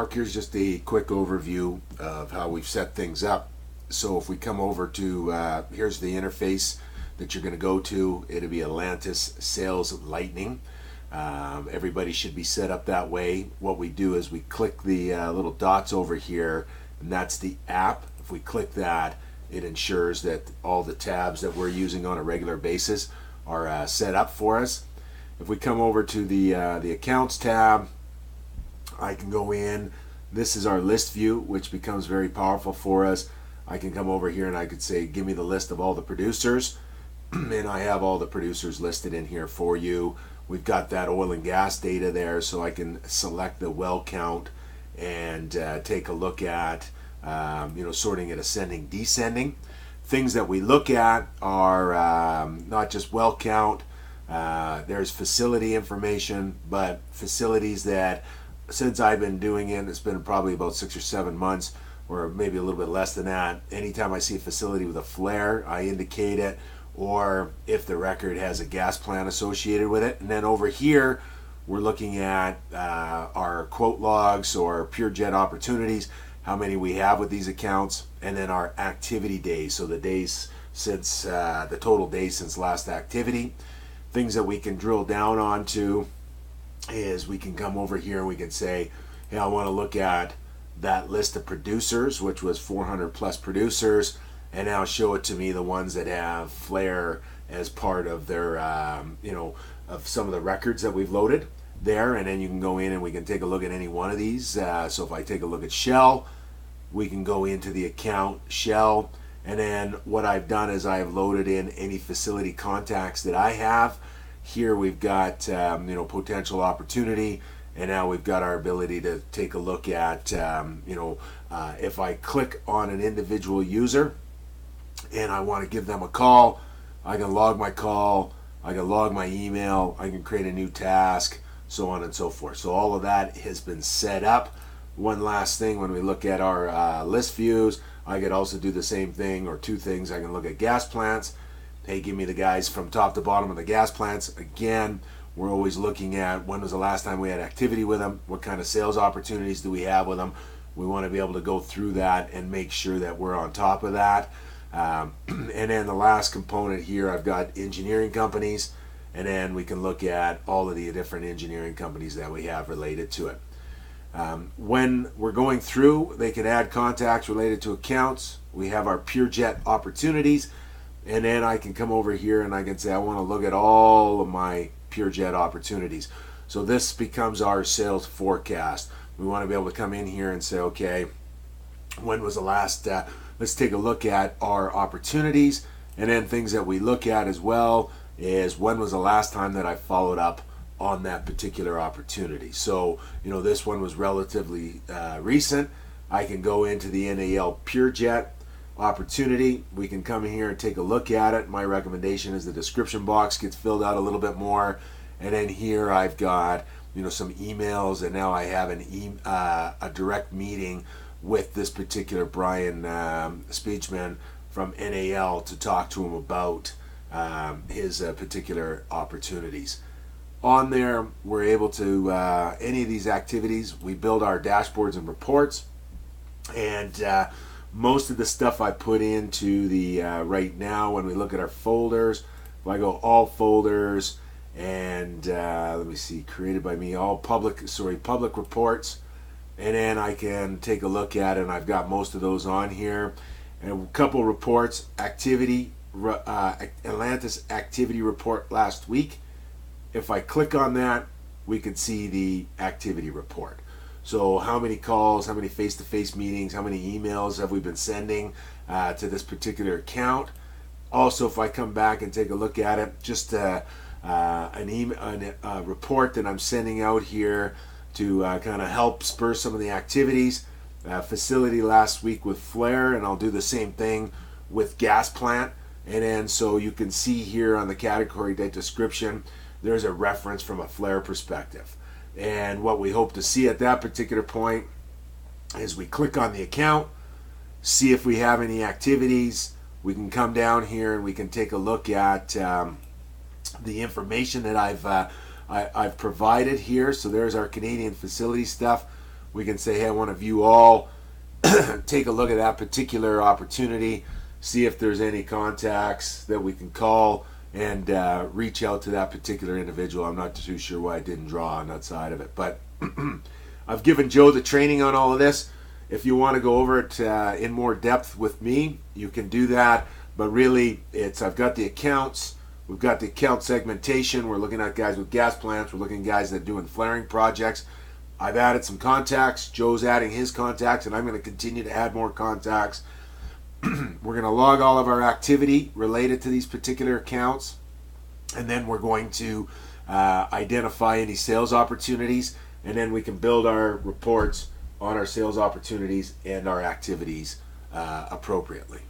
Mark, here's just a quick overview of how we've set things up. So if we come over to, here's the interface that you're going to go to. It'll be Atlantis Sales Lightning. Everybody should be set up that way. What we do is we click the little dots over here, and that's the app. If we click that, it ensures that all the tabs that we're using on a regular basis are set up for us. If we come over to the accounts tab, I can go in. This is our list view, which becomes very powerful for us. I can come over here and I could say, give me the list of all the producers. And I have all the producers listed in here for you. We've got that oil and gas data there, so I can select the well count and take a look at, sorting it ascending, descending. Things that we look at are not just well count. There's facility information, but facilities that, since I've been doing it, it's been probably about 6 or 7 months, or maybe a little bit less than that. Anytime I see a facility with a flare, I indicate it, or if the record has a gas plant associated with it. And then over here, we're looking at our quote logs or pure jet opportunities, how many we have with these accounts, and then our activity days, so the days since the total days since last activity. Things that we can drill down onto is we can come over here and we can say, hey, I want to look at that list of producers, which was 400 plus producers, and now show it to me the ones that have flare as part of their, of some of the records that we've loaded there. And then you can go in and we can take a look at any one of these. So if I take a look at Shell, we can go into the account Shell, and then what I've done is I have loaded in any facility contacts that I have. Here we've got potential opportunity, and now we've got our ability to take a look at if I click on an individual user and I want to give them a call, I can log my call, I can log my email, I can create a new task, so on and so forth. So all of that has been set up. One last thing, when we look at our list views, I could also do the same thing, or two things. I can look at gas plants. Hey, give me the guys from top to bottom of the gas plants. Again, we're always looking at when was the last time we had activity with them, what kind of sales opportunities do we have with them. We want to be able to go through that and make sure that we're on top of that. And then the last component here, I've got engineering companies, and then we can look at all of the different engineering companies that we have related to it. When we're going through, they can add contacts related to accounts. We have our pure jet opportunities, and then I can come over here and I can say I want to look at all of my pure jet opportunities. So this becomes our sales forecast. We want to be able to come in here and say, okay, when was the last, let's take a look at our opportunities, and then things that we look at as well is when was the last time that I followed up on that particular opportunity. So, this one was relatively recent. I can go into the NAL Pure Jet opportunity. We can come in here and take a look at it. My recommendation is the description box gets filled out a little bit more. And then here I've got, some emails, and now I have a direct meeting with this particular Brian Speechman from NAL to talk to him about his particular opportunities. On there, we're able to, any of these activities, we build our dashboards and reports, and most of the stuff I put into the, right now, when we look at our folders, if I go all folders, and let me see, created by me, all public reports, and then I can take a look at it, and I've got most of those on here, and a couple reports, Atlantis activity report last week. If I click on that, we can see the activity report. So how many calls, how many face-to-face meetings, how many emails have we been sending to this particular account. Also, if I come back and take a look at it, just a report that I'm sending out here to kind of help spur some of the activities. Facility last week with flare, and I'll do the same thing with gas plant. And then so you can see here on the category date description, there's a reference from a flare perspective. And what we hope to see at that particular point is we click on the account, see if we have any activities. We can come down here and we can take a look at the information that I've provided here. So there's our Canadian facility stuff. We can say, hey, I want to view all, take a look at that particular opportunity, see if there's any contacts that we can call, and reach out to that particular individual. I'm not too sure why I didn't draw on that side of it, but I've given Joe the training on all of this. If you want to go over it in more depth with me, you can do that. But really, I've got the accounts. We've got the account segmentation. We're looking at guys with gas plants. We're looking at guys that are doing flaring projects. I've added some contacts. Joe's adding his contacts, and I'm going to continue to add more contacts. We're going to log all of our activity related to these particular accounts, and then we're going to identify any sales opportunities, and then we can build our reports on our sales opportunities and our activities appropriately.